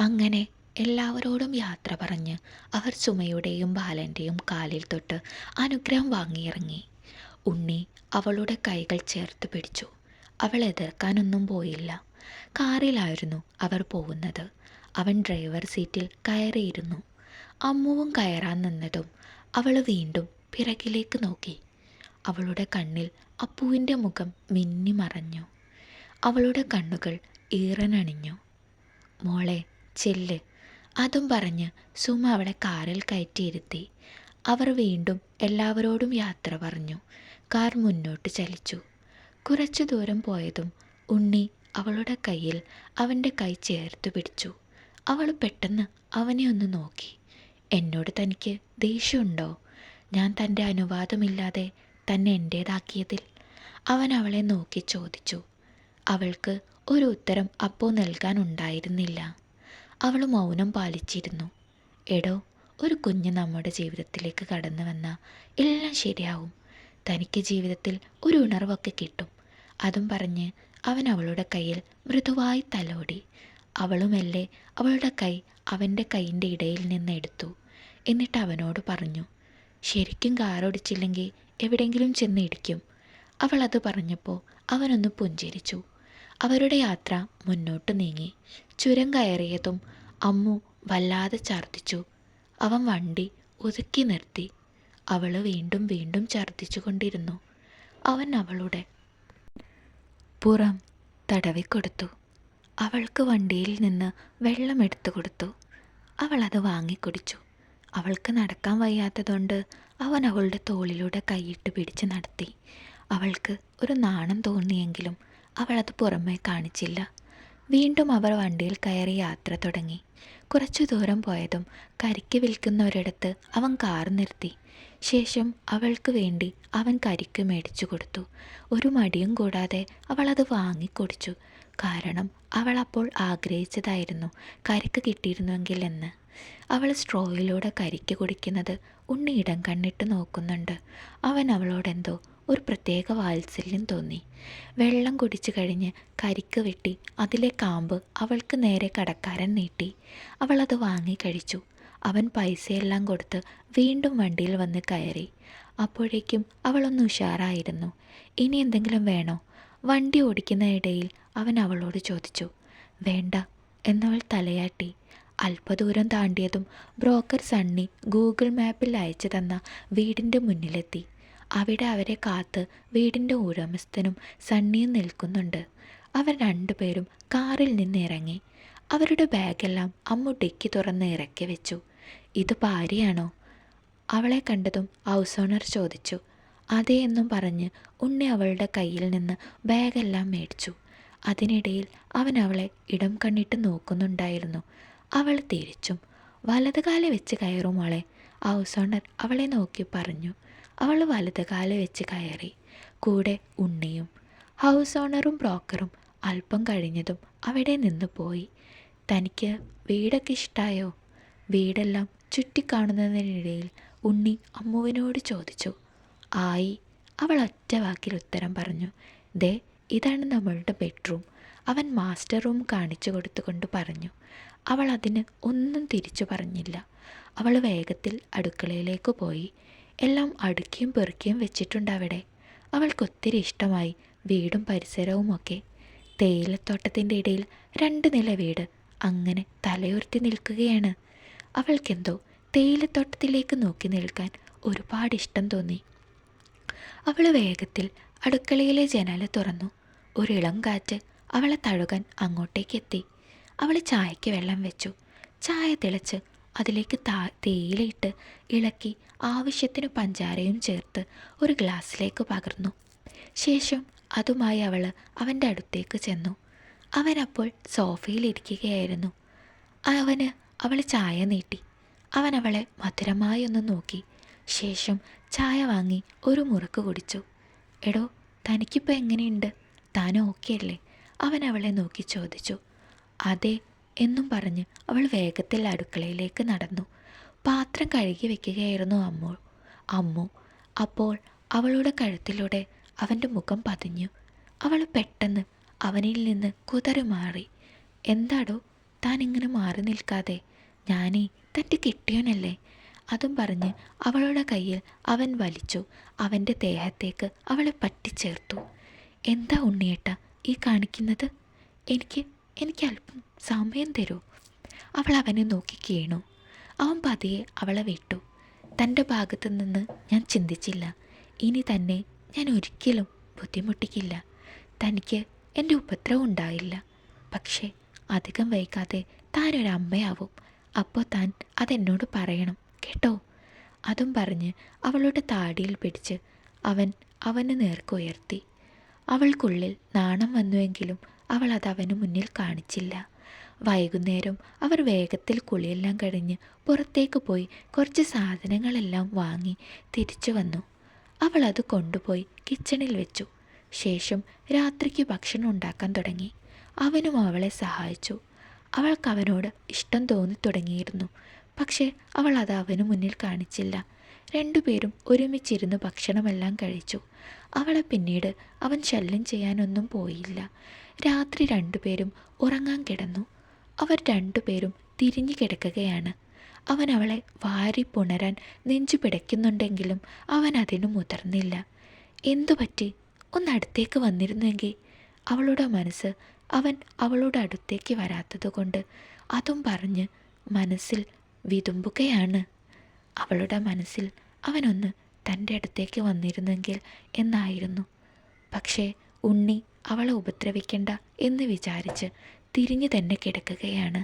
അങ്ങനെ എല്ലാവരോടും യാത്ര പറഞ്ഞ് അവർ സുമയുടെയും ബാലൻ്റെയും കാലിൽ തൊട്ട് അനുഗ്രഹം വാങ്ങിയിറങ്ങി. ഉണ്ണി അവളുടെ കൈകൾ ചേർത്ത് പിടിച്ചു. അവൾ എതിർക്കാനൊന്നും പോയില്ല. കാറിലായിരുന്നു അവർ പോകുന്നത്. അവൻ ഡ്രൈവർ സീറ്റിൽ കയറിയിരുന്നു. അമ്മുവും കയറാൻ നിന്നതും അവൾ വീണ്ടും പിറകിലേക്ക് നോക്കി. അവളുടെ കണ്ണിൽ അപ്പുവിൻ്റെ മുഖം മിന്നി മറഞ്ഞു. അവളുടെ കണ്ണുകൾ ഈറനണിഞ്ഞു. മോളെ ചെല്ല്, അതും പറഞ്ഞ് സുമ അവളെ കാറിൽ കയറ്റിയിരുത്തി. അവർ വീണ്ടും എല്ലാവരോടും യാത്ര പറഞ്ഞു. കാർ മുന്നോട്ട് ചലിച്ചു. കുറച്ചു ദൂരം പോയതും ഉണ്ണി അവളുടെ കയ്യിൽ അവൻ്റെ കൈ ചേർത്ത് പിടിച്ചു. അവൾ പെട്ടെന്ന് അവനെ ഒന്ന് നോക്കി. എന്നോട് തനിക്ക് ദേഷ്യമുണ്ടോ? ഞാൻ തൻ്റെ അനുവാദമില്ലാതെ തന്നെ എൻ്റേതാക്കിയതിൽ? അവൻ അവളെ നോക്കി ചോദിച്ചു. അവൾക്ക് ഒരു ഉത്തരം അപ്പോൾ നൽകാനുണ്ടായിരുന്നില്ല. അവൾ മൗനം പാലിച്ചിരുന്നു. എടോ, ഒരു കുഞ്ഞ് നമ്മുടെ ജീവിതത്തിലേക്ക് കടന്നു വന്നാൽ എല്ലാം ശരിയാവും. തനിക്ക് ജീവിതത്തിൽ ഒരു ഉണർവൊക്കെ കിട്ടും. അതും പറഞ്ഞ് അവൻ അവളുടെ കയ്യിൽ മൃദുവായി തലോടി. അവളുമെല്ലെ അവളുടെ കൈ അവൻ്റെ കൈയിൻ്റെ ഇടയിൽ നിന്ന് എടുത്തു. എന്നിട്ട് അവനോട് പറഞ്ഞു, ശരിക്കും കാറോടിച്ചില്ലെങ്കിൽ എവിടെയെങ്കിലും ചെന്ന് ഇടിക്കും. അവൾ അത് പറഞ്ഞപ്പോൾ അവനൊന്ന് പുഞ്ചിരിച്ചു. അവരുടെ യാത്ര മുന്നോട്ട് നീങ്ങി. ചുരം കയറിയതും അമ്മു വല്ലാതെ ഛർദ്ദിച്ചു. അവൻ വണ്ടി ഒതുക്കി നിർത്തി. അവൾ വീണ്ടും വീണ്ടും ഛർദ്ദിച്ചു കൊണ്ടിരുന്നു. അവൻ അവളുടെ പുറം തടവിക്കൊടുത്തു. അവൾക്ക് വണ്ടിയിൽ നിന്ന് വെള്ളം എടുത്തു കൊടുത്തു. അവൾ അത് വാങ്ങിക്കുടിച്ചു. അവൾക്ക് നടക്കാൻ വയ്യാത്തതുകൊണ്ട് അവൻ അവളുടെ തോളിലൂടെ കൈയിട്ട് പിടിച്ച് നടത്തി. അവൾക്ക് ഒരു നാണം തോന്നിയെങ്കിലും അവളത് പുറമേ കാണിച്ചില്ല. വീണ്ടും അവർ വണ്ടിയിൽ കയറി യാത്ര തുടങ്ങി. കുറച്ചു ദൂരം പോയതും കരിക്ക് വിൽക്കുന്ന ഒരിടത്ത് അവൻ കാർ നിർത്തി. ശേഷം അവൾക്ക് വേണ്ടി അവൻ കരിക്ക് മേടിച്ചു കൊടുത്തു. ഒരു മടിയും കൂടാതെ അവൾ അത് വാങ്ങിക്കുടിച്ചു. കാരണം അവൾ അപ്പോൾ ആഗ്രഹിച്ചതായിരുന്നു കരിക്ക് കിട്ടിയിരുന്നുവെങ്കിൽ എന്ന്. അവൾ സ്ട്രോയിലൂടെ കരിക്ക് കുടിക്കുന്നത് ഉണ്ണി ഇടം കണ്ണിട്ട് നോക്കുന്നുണ്ട്. അവൻ അവളോടെന്തോ ഒരു പ്രത്യേക വാത്സല്യം തോന്നി. വെള്ളം കുടിച്ചു കഴിഞ്ഞ് കരിക്ക് വെട്ടി അതിലെ കാമ്പ് അവൾക്ക് നേരെ കടക്കാരൻ നീട്ടി. അവളത് വാങ്ങി കഴിച്ചു. അവൻ പൈസയെല്ലാം കൊടുത്ത് വീണ്ടും വണ്ടിയിൽ വന്ന് കയറി. അപ്പോഴേക്കും അവളൊന്ന് ഉഷാറായിരുന്നു. ഇനി എന്തെങ്കിലും വേണോ? വണ്ടി ഓടിക്കുന്ന ഇടയിൽ അവൻ അവളോട് ചോദിച്ചു. വേണ്ട എന്നവൾ തലയാട്ടി. അല്പദൂരം താണ്ടിയതും ബ്രോക്കർ സണ്ണി ഗൂഗിൾ മാപ്പിൽ അയച്ചു തന്ന വീടിൻ്റെ മുന്നിലെത്തി. അവിടെ അവരെ കാത്ത് വീടിൻ്റെ ഉടമസ്ഥനും സണ്ണിയും നിൽക്കുന്നുണ്ട്. അവർ രണ്ടുപേരും കാറിൽ നിന്ന് ഇറങ്ങി. അവരുടെ ബാഗെല്ലാം അമ്മു ഡിക്കി തുറന്ന് ഇറക്കി വെച്ചു. ഇത് ഭാര്യയാണോ? അവളെ കണ്ടതും ഹൗസ് ഓണർ ചോദിച്ചു. അതേ എന്നും പറഞ്ഞ് ഉണ്ണി അവളുടെ കയ്യിൽ നിന്ന് ബാഗെല്ലാം മേടിച്ചു. അതിനിടയിൽ അവൻ അവളെ ഇടം കണ്ണിട്ട് നോക്കുന്നുണ്ടായിരുന്നു. അവൾ തിരിച്ചും. വലതുകാലെ വെച്ച് കയറും മോളെ, ഹൗസ് ഓണർ അവളെ നോക്കി പറഞ്ഞു. അവൾ വലതുകാലെ വെച്ച് കയറി. കൂടെ ഉണ്ണിയും. ഹൗസ് ഓണറും ബ്രോക്കറും അല്പം കഴിഞ്ഞതും അവിടെ നിന്ന് പോയി. തനിക്ക് വീടൊക്കെ ഇഷ്ടമായോ? വീടെല്ലാം ചുറ്റിക്കാണുന്നതിനിടയിൽ ഉണ്ണി അമ്മുവിനോട് ചോദിച്ചു. ആയി, അവൾ ഒറ്റ വാക്കിൽ ഉത്തരം പറഞ്ഞു. ദേ, ഇതാണ് നമ്മളുടെ ബെഡ്റൂം. അവൻ മാസ്റ്റർ റൂം കാണിച്ചു കൊടുത്തുകൊണ്ട് പറഞ്ഞു. അവൾ അതിന് ഒന്നും തിരിച്ചു പറഞ്ഞില്ല. അവൾ വേഗത്തിൽ അടുക്കളയിലേക്ക് പോയി. എല്ലാം അടുക്കിയും പെറുക്കിയും വെച്ചിട്ടുണ്ട് അവിടെ. അവൾക്കൊത്തിരി ഇഷ്ടമായി വീടും പരിസരവുമൊക്കെ. തേയിലത്തോട്ടത്തിൻ്റെ ഇടയിൽ 2 നില വീട് അങ്ങനെ തലയുയർത്തി നിൽക്കുകയാണ്. അവൾക്കെന്തോ തേയിലത്തോട്ടത്തിലേക്ക് നോക്കി നിൽക്കാൻ ഒരുപാട് ഇഷ്ടം തോന്നി. അവൾ വേഗത്തിൽ അടുക്കളയിലെ ജനൽ തുറന്നു. ഒരിളം കാറ്റ് അവളെ തഴുകാൻ അങ്ങോട്ടേക്കെത്തി. അവൾ ചായയ്ക്ക് വെള്ളം വെച്ചു. ചായ തിളച്ച് അതിലേക്ക് തേയിലയിട്ട് ഇളക്കി ആവശ്യത്തിന് പഞ്ചാരയും ചേർത്ത് ഒരു ഗ്ലാസ്സിലേക്ക് പകർന്നു. ശേഷം അതുമായി അവൾ അവൻ്റെ അടുത്തേക്ക് ചെന്നു. അവനപ്പോൾ സോഫയിലിരിക്കുകയായിരുന്നു. അവന് അവൾ ചായ നീട്ടി. അവൻ അവളെ മധുരമായി ഒന്ന് നോക്കി. ശേഷം ചായ വാങ്ങി ഒരു മുറുക്ക് കുടിച്ചു. എടോ, തനിക്കിപ്പോൾ എങ്ങനെയുണ്ട്? താൻ ഓക്കെ അല്ലേ? അവൻ അവളെ നോക്കി ചോദിച്ചു. അതെ എന്നും പറഞ്ഞ് അവൾ വേഗത്തിൽ അടുക്കളയിലേക്ക് നടന്നു. പാത്രം കഴുകി വെക്കുകയായിരുന്നു അമ്മു. അപ്പോൾ അവളുടെ കഴുത്തിലൂടെ അവൻ്റെ മുഖം പതിഞ്ഞു. അവൾ പെട്ടെന്ന് അവനിൽ നിന്ന് കുതറി മാറി. എന്താടോ, താൻ ഇങ്ങനെ മാറി നിൽക്കാതെ. ഞാനേ തൻ്റെ കെട്ടിയോനല്ലേ. അതും പറഞ്ഞ് അവളുടെ കയ്യിൽ അവൻ വലിച്ചു. അവൻ്റെ ദേഹത്തേക്ക് അവളെ പറ്റിച്ചേർത്തു. എന്താ ഉണ്ണിയേട്ടാ ഈ കാണിക്കുന്നത്? എനിക്ക് എനിക്ക് അല്പം സമയം തരൂ. അവൾ അവനെ നോക്കി കീണു. അവൻ പതിയെ അവളെ വിട്ടു. തൻ്റെ ഭാഗത്തു നിന്ന് ഞാൻ ചിന്തിച്ചില്ല. ഇനി തന്നെ ഞാൻ ഒരിക്കലും ബുദ്ധിമുട്ടിക്കില്ല. തനിക്ക് എൻ്റെ ഉപദ്രവം ഉണ്ടായില്ല. പക്ഷേ അധികം വൈകാതെ താനൊരമ്മയാവും. അപ്പോൾ താൻ അതെന്നോട് പറയണം കേട്ടോ. അതും പറഞ്ഞ് അവളുടെ താടിയിൽ പിടിച്ച് അവന് നേർക്കുയർത്തി. അവൾക്കുള്ളിൽ നാണം വന്നുവെങ്കിലും അവൾ അത് അവന് മുന്നിൽ കാണിച്ചില്ല. വൈകുന്നേരം അവർ വേഗത്തിൽ കുളിയെല്ലാം കഴിഞ്ഞ് പുറത്തേക്ക് പോയി കുറച്ച് സാധനങ്ങളെല്ലാം വാങ്ങി തിരിച്ചു വന്നു. അവൾ അത് കൊണ്ടുപോയി കിച്ചണിൽ വെച്ചു. ശേഷം രാത്രിക്ക് ഭക്ഷണം ഉണ്ടാക്കാൻ തുടങ്ങി. അവനും അവളെ സഹായിച്ചു. അവൾക്ക് അവനോട് ഇഷ്ടം തോന്നി തുടങ്ങിയിരുന്നു. പക്ഷേ അവൾ അത് അവന് മുന്നിൽ കാണിച്ചില്ല. രണ്ടുപേരും ഒരുമിച്ചിരുന്ന് ഭക്ഷണമെല്ലാം കഴിച്ചു. അവളെ പിന്നീട് അവൻ ശല്യം ചെയ്യാനൊന്നും പോയില്ല. രാത്രി രണ്ടുപേരും ഉറങ്ങാൻ കിടന്നു. അവർ രണ്ടുപേരും തിരിഞ്ഞു കിടക്കുകയാണ്. അവൻ അവളെ വാരി പുണരാൻ നെഞ്ചു പിടയ്ക്കുന്നുണ്ടെങ്കിലും അവൻ അതിനു മുതിർന്നില്ല. എന്തുപറ്റി? ഒന്നടുത്തേക്ക് വന്നിരുന്നെങ്കിൽ. അവളുടെ മനസ്സ് അവൻ അവളുടെ അടുത്തേക്ക് വരാത്തതുകൊണ്ട് അതും പറഞ്ഞ് മനസ്സിൽ വിതുമ്പുകയാണ്. അവളുടെ മനസ്സിൽ അവനൊന്ന് തൻ്റെ അടുത്തേക്ക് വന്നിരുന്നെങ്കിൽ എന്നായിരുന്നു. പക്ഷേ ഉണ്ണി അവളെ ഉപദ്രവിക്കണ്ട എന്ന് വിചാരിച്ച് തിരിഞ്ഞു തന്നെ കിടക്കുകയാണ്.